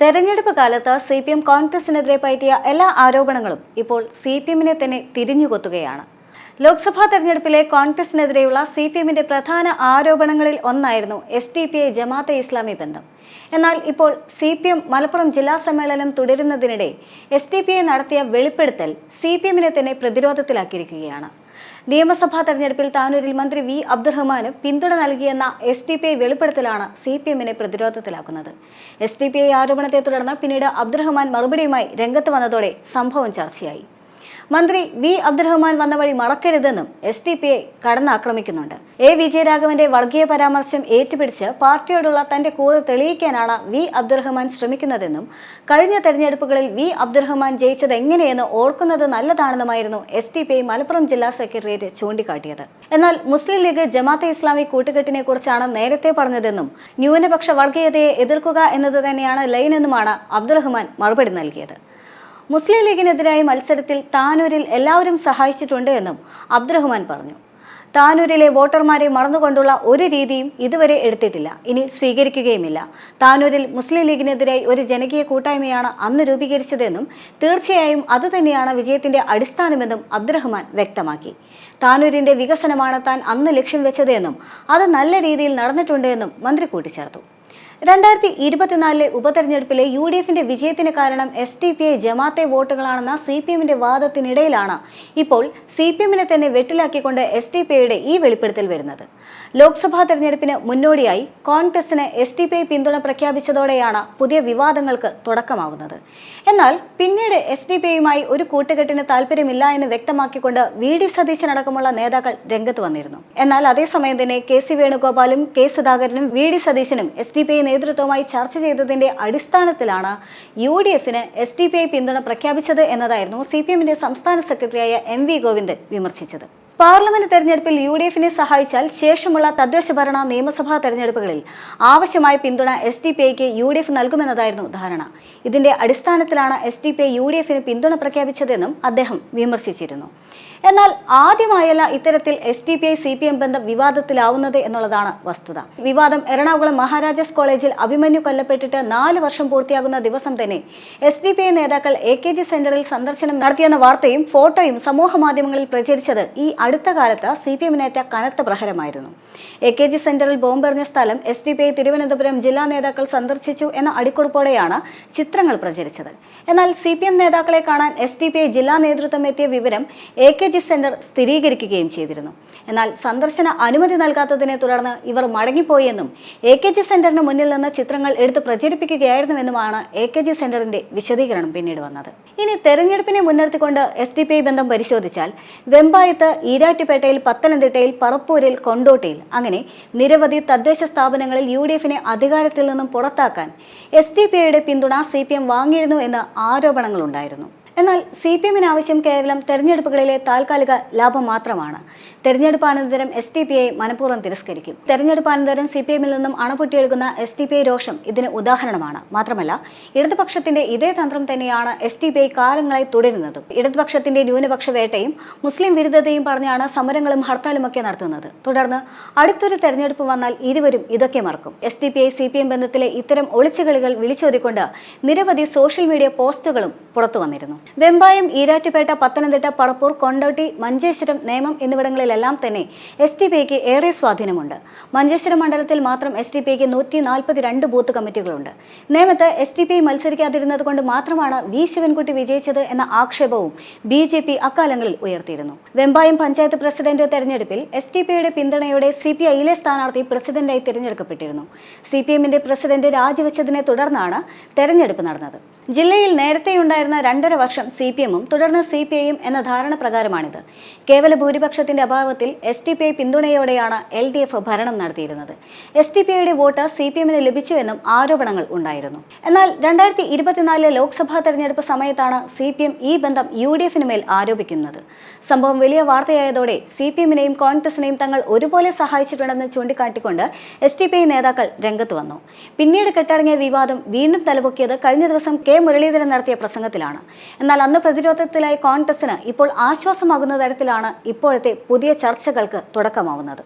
തെരഞ്ഞെടുപ്പ് കാലത്ത് CPM കോൺഗ്രസിനെതിരെ പയറ്റിയ എല്ലാ ആരോപണങ്ങളും ഇപ്പോൾ CPMനെ തന്നെ തിരിഞ്ഞുകൊത്തുകയാണ്. ലോക്സഭാ തെരഞ്ഞെടുപ്പിലെ കോൺഗ്രസിനെതിരെയുള്ള CPMന്റെ പ്രധാന ആരോപണങ്ങളിൽ ഒന്നായിരുന്നു SDPI ജമാഅത്തെ ഇസ്ലാമി ബന്ധം. എന്നാൽ ഇപ്പോൾ CPM മലപ്പുറം ജില്ലാ സമ്മേളനം തുടരുന്നതിനിടെ SDPI നടത്തിയ വെളിപ്പെടുത്തൽ CPMനെ തന്നെ പ്രതിരോധത്തിലാക്കിയിരിക്കുകയാണ്. നിയമസഭാ തെരഞ്ഞെടുപ്പിൽ താനൂരിൽ മന്ത്രി V അബ്ദുറഹ്മാന് പിന്തുണ നൽകിയെന്ന SDPI വെളിപ്പെടുത്തലാണ് CPMനെ പ്രതിരോധത്തിലാക്കുന്നത്. SDPI ആരോപണത്തെ തുടർന്ന് പിന്നീട് അബ്ദുറഹ്മാൻ മറുപടിയുമായി രംഗത്ത് വന്നതോടെ സംഭവം ചർച്ചയായി. മന്ത്രി V അബ്ദുറഹ്മാൻ വന്ന വഴി മറക്കരുതെന്നും SDPI കടന്നാക്രമിക്കുന്നുണ്ട്. വിജയരാഘവന്റെ വർഗീയ പരാമർശം ഏറ്റുപിടിച്ച് പാർട്ടിയോടുള്ള തന്റെ കൂറ് തെളിയിക്കാനാണ് V അബ്ദുറഹ്മാൻ ശ്രമിക്കുന്നതെന്നും കഴിഞ്ഞ തെരഞ്ഞെടുപ്പുകളിൽ V അബ്ദുറഹ്മാൻ ജയിച്ചത് എങ്ങനെയെന്ന് ഓർക്കുന്നത് നല്ലതാണെന്നുമായിരുന്നു SDPI മലപ്പുറം ജില്ലാ സെക്രട്ടേറിയറ്റ് ചൂണ്ടിക്കാട്ടിയത്. എന്നാൽ മുസ്ലിം ലീഗ് ജമാഅത്തെ ഇസ്ലാമി കൂട്ടുകെട്ടിനെ കുറിച്ചാണ് നേരത്തെ പറഞ്ഞതെന്നും ന്യൂനപക്ഷ വർഗീയതയെ എതിർക്കുക എന്നത് തന്നെയാണ് ലൈനെന്നുമാണ് അബ്ദുറഹ്മാൻ മറുപടി നൽകിയത്. മുസ്ലിം ലീഗിനെതിരായ മത്സരത്തിൽ താനൂരിൽ എല്ലാവരും സഹായിച്ചിട്ടുണ്ട് എന്നും അബ്ദുറഹ്മാൻ പറഞ്ഞു. താനൂരിലെ വോട്ടർമാരെ മറന്നുകൊണ്ടുള്ള ഒരു രീതിയും ഇതുവരെ എടുത്തിട്ടില്ല, ഇനി സ്വീകരിക്കുകയുമില്ല. താനൂരിൽ മുസ്ലിം ലീഗിനെതിരായി ഒരു ജനകീയ കൂട്ടായ്മയാണ് അന്ന് രൂപീകരിച്ചതെന്നും തീർച്ചയായും അതുതന്നെയാണ് വിജയത്തിന്റെ അടിസ്ഥാനമെന്നും അബ്ദുറഹ്മാൻ വ്യക്തമാക്കി. താനൂരിന്റെ വികസനമാണ് താൻ അന്ന് ലക്ഷ്യം വെച്ചതെന്നും അത് നല്ല രീതിയിൽ നടന്നിട്ടുണ്ട് എന്നും മന്ത്രി കൂട്ടിച്ചേർത്തു. 2024 ഉപതെരഞ്ഞെടുപ്പിലെ UDFന്റെ വിജയത്തിന് കാരണം SDPI ജമാഅത്തെ വോട്ടുകളാണെന്ന CPMന്റെ വാദത്തിനിടയിലാണ് ഇപ്പോൾ CPMനെ തന്നെ വെട്ടിലാക്കിക്കൊണ്ട് SDPIയുടെ ഈ വെളിപ്പെടുത്തൽ വരുന്നത്. ലോക്സഭാ തെരഞ്ഞെടുപ്പിന് മുന്നോടിയായി കോൺഗ്രസിന് SDPI പിന്തുണ പ്രഖ്യാപിച്ചതോടെയാണ് പുതിയ വിവാദങ്ങൾക്ക് തുടക്കമാവുന്നത്. എന്നാൽ പിന്നീട് SDPIയുമായി ഒരു കൂട്ടുകെട്ടിന് താല്പര്യമില്ല എന്ന് വ്യക്തമാക്കിക്കൊണ്ട് VD സതീശൻ അടക്കമുള്ള നേതാക്കൾ രംഗത്ത് വന്നിരുന്നു. എന്നാൽ അതേസമയം തന്നെ KC വേണുഗോപാലും K സുധാകരനും VD സതീശനും SDPI നേതൃത്വവുമായി ചർച്ച ചെയ്തതിന്റെ അടിസ്ഥാനത്തിലാണ് UDFന് SDPI പിന്തുണ പ്രഖ്യാപിച്ചത് എന്നതായിരുന്നു CPMന്റെ സംസ്ഥാന സെക്രട്ടറിയായ MV ഗോവിന്ദൻ വിമർശിച്ചത്. പാർലമെന്റ് തെരഞ്ഞെടുപ്പിൽ UDFനെ സഹായിച്ചാൽ ശേഷമുള്ള തദ്ദേശ ഭരണ നിയമസഭാ തെരഞ്ഞെടുപ്പുകളിൽ ആവശ്യമായ പിന്തുണ SDPIക്ക് UDF നൽകുമെന്നതായിരുന്നു ധാരണ. ഇതിന്റെ അടിസ്ഥാനത്തിലാണ് SDPI UDFന് പിന്തുണ പ്രഖ്യാപിച്ചതെന്നും അദ്ദേഹം വിമർശിച്ചിരുന്നു. എന്നാൽ ആദ്യമായല്ല ഇത്തരത്തിൽ SDPI CPM ബന്ധം വിവാദത്തിലാവുന്നത് എന്നുള്ളതാണ് വസ്തുത. വിവാദം എറണാകുളം മഹാരാജാസ് കോളേജിൽ അഭിമന്യു കൊല്ലപ്പെട്ടിട്ട് 4 വർഷം പൂർത്തിയാകുന്ന ദിവസം തന്നെ SDPI നേതാക്കൾ AKG സെന്ററിൽ സന്ദർശനം നടത്തിയെന്ന വാർത്തയും ഫോട്ടോയും സമൂഹ മാധ്യമങ്ങളിൽ പ്രചരിച്ചത് ഈ അടുത്ത കാലത്ത് CPMനേറ്റ കനത്ത പ്രഹരമായിരുന്നു. AKG സെന്ററിൽ ബോംബെറിഞ്ഞ സ്ഥലം SDPI തിരുവനന്തപുരം ജില്ലാ നേതാക്കൾ സന്ദർശിച്ചു എന്ന അടിക്കുറിപ്പോടെയാണ് ചിത്രങ്ങൾ പ്രചരിച്ചത്. എന്നാൽ CPM നേതാക്കളെ കാണാൻ SDPI ജില്ലാ നേതൃത്വം എത്തിയ വിവരം AKG സെന്റർ സ്ഥിരീകരിക്കുകയും ചെയ്തിരുന്നു. എന്നാൽ സന്ദർശന അനുമതി നൽകാത്തതിനെ തുടർന്ന് ഇവർ മടങ്ങിപ്പോയെന്നും AKG സെന്ററിന് മുന്നിൽ നിന്ന് ചിത്രങ്ങൾ എടുത്ത് പ്രചരിപ്പിക്കുകയായിരുന്നുവെന്നുമാണ് AKG സെന്ററിന്റെ വിശദീകരണം പിന്നീട് വന്നത്. ഇനി തെരഞ്ഞെടുപ്പിനെ മുൻനിർത്തിക്കൊണ്ട് SDPI ബന്ധം പരിശോധിച്ചാൽ വെമ്പായത്ത്, ഈരാറ്റുപേട്ടയിൽ, പത്തനംതിട്ടയിൽ, പറപ്പൂരിൽ, കൊണ്ടോട്ടിയിൽ അങ്ങനെ നിരവധി തദ്ദേശ സ്ഥാപനങ്ങളിൽ UDFനെ അധികാരത്തിൽ നിന്നും പുറത്താക്കാൻ SDPIയുടെ പിന്തുണ CPM വാങ്ങിയിരുന്നു എന്ന ആരോപണങ്ങളുണ്ടായിരുന്നു. എന്നാൽ CPMന് ആവശ്യം കേവലം തെരഞ്ഞെടുപ്പുകളിലെ താൽക്കാലിക ലാഭം മാത്രമാണ്. തെരഞ്ഞെടുപ്പാനന്തരം SDPI മനഃപൂർവ്വം തിരസ്കരിക്കും. തെരഞ്ഞെടുപ്പാനന്തരം CPMൽ നിന്നും അണപൊട്ടിയെടുക്കുന്ന SDPI രോഷം ഇതിന് ഉദാഹരണമാണ്. മാത്രമല്ല, ഇടതുപക്ഷത്തിന്റെ ഇതേ തന്ത്രം തന്നെയാണ് SDPI കാലങ്ങളായി തുടരുന്നതും. ഇടതുപക്ഷത്തിന്റെ ന്യൂനപക്ഷ വേട്ടയും മുസ്ലിം വിരുദ്ധതയും പറഞ്ഞാണ് സമരങ്ങളും ഹർത്താലുമൊക്കെ നടത്തുന്നത്. തുടർന്ന് അടുത്തൊരു തെരഞ്ഞെടുപ്പ് വന്നാൽ ഇരുവരും ഇതൊക്കെ മറക്കും. SDPI CPM ബന്ധത്തിലെ ഇത്തരം ഒളിച്ചുകളികൾ വിളിച്ചോതിക്കൊണ്ട് നിരവധി സോഷ്യൽ മീഡിയ പോസ്റ്റുകളും പുറത്തു വന്നിരുന്നു. വെമ്പായം, ഈരാറ്റുപേട്ട, പത്തനംതിട്ട, പറപ്പൂർ, കൊണ്ടോട്ടി, മഞ്ചേശ്വരം, നേമം എന്നിവിടങ്ങളിലെല്ലാം തന്നെ SDPIക്ക് ഏറെ സ്വാധീനമുണ്ട്. മഞ്ചേശ്വരം മണ്ഡലത്തിൽ മാത്രം SDPIക്ക് 142 ബൂത്ത് കമ്മിറ്റികളുണ്ട്. നേമത്ത് SDPI മത്സരിക്കാതിരുന്നത് കൊണ്ട് മാത്രമാണ് V ശിവൻകുട്ടി വിജയിച്ചത് എന്ന ആക്ഷേപവും BJP അക്കാലങ്ങളിൽ ഉയർത്തിയിരുന്നു. വെമ്പായം പഞ്ചായത്ത് പ്രസിഡന്റ് തെരഞ്ഞെടുപ്പിൽ SDPIയുടെ പിന്തുണയോടെ CPIയിലെ സ്ഥാനാർത്ഥി പ്രസിഡന്റായി തിരഞ്ഞെടുക്കപ്പെട്ടിരുന്നു. CPMന്റെ പ്രസിഡന്റ് രാജിവെച്ചതിനെ തുടർന്നാണ് തെരഞ്ഞെടുപ്പ് നടന്നത്. ജില്ലയിൽ നേരത്തെയുണ്ടായിരുന്ന 2.5 വർഷം CPMും തുടർന്ന് CPIയും എന്ന ധാരണ പ്രകാരമാണിത്. കേവല ഭൂരിപക്ഷത്തിന്റെ അഭാവത്തിൽ SDPI പിന്തുണയോടെയാണ് LDF ഭരണം നടത്തിയിരുന്നത്. SDPIയുടെ വോട്ട് CPMന് ലഭിച്ചുവെന്നും ആരോപണങ്ങൾ ഉണ്ടായിരുന്നു. എന്നാൽ 2024 ലോക്സഭാ തെരഞ്ഞെടുപ്പ് സമയത്താണ് CPM ഈ ബന്ധം UDFന് മേൽ ആരോപിക്കുന്നത്. സംഭവം വലിയ വാർത്തയായതോടെ CPMനെയും കോൺഗ്രസിനെയും തങ്ങൾ ഒരുപോലെ സഹായിച്ചിട്ടുണ്ടെന്ന് ചൂണ്ടിക്കാട്ടിക്കൊണ്ട് SDPI നേതാക്കൾ രംഗത്ത് വന്നു. പിന്നീട് കെട്ടടങ്ങിയ വിവാദം വീണ്ടും തലപൊക്കിയത് കഴിഞ്ഞ ദിവസം K മുരളീധരൻ നടത്തിയ പ്രസംഗത്തിലാണ്. എന്നാൽ അന്ന് പ്രതിരോധത്തിലായി കോൺഗ്രസിന് ഇപ്പോൾ ആശ്വാസമാകുന്ന തരത്തിലാണ് ഇപ്പോഴത്തെ പുതിയ ചർച്ചകൾക്ക് തുടക്കമാവുന്നത്.